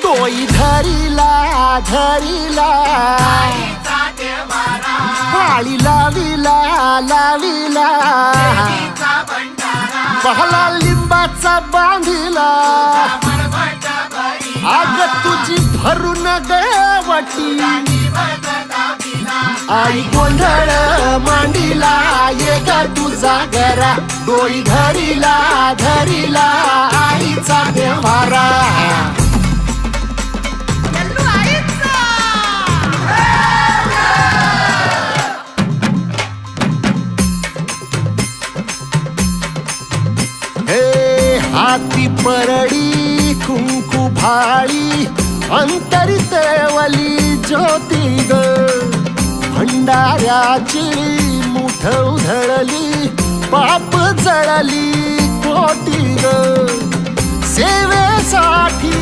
तोई धरीला धरीला पाळी लाविला लाविला पहला लिंबाचा बांधिला आग तुझी भरून गवटी आई गोंधळ मांडीला ये ग तुझा गरा डोई धरीला धरीला आईचा देवारा हाती परडी कुंकू भाळी अंतरित वली ज्योती ग भंडाऱ्याची मुठ उधळली पाप जळली कोटी ग सेवेसाठी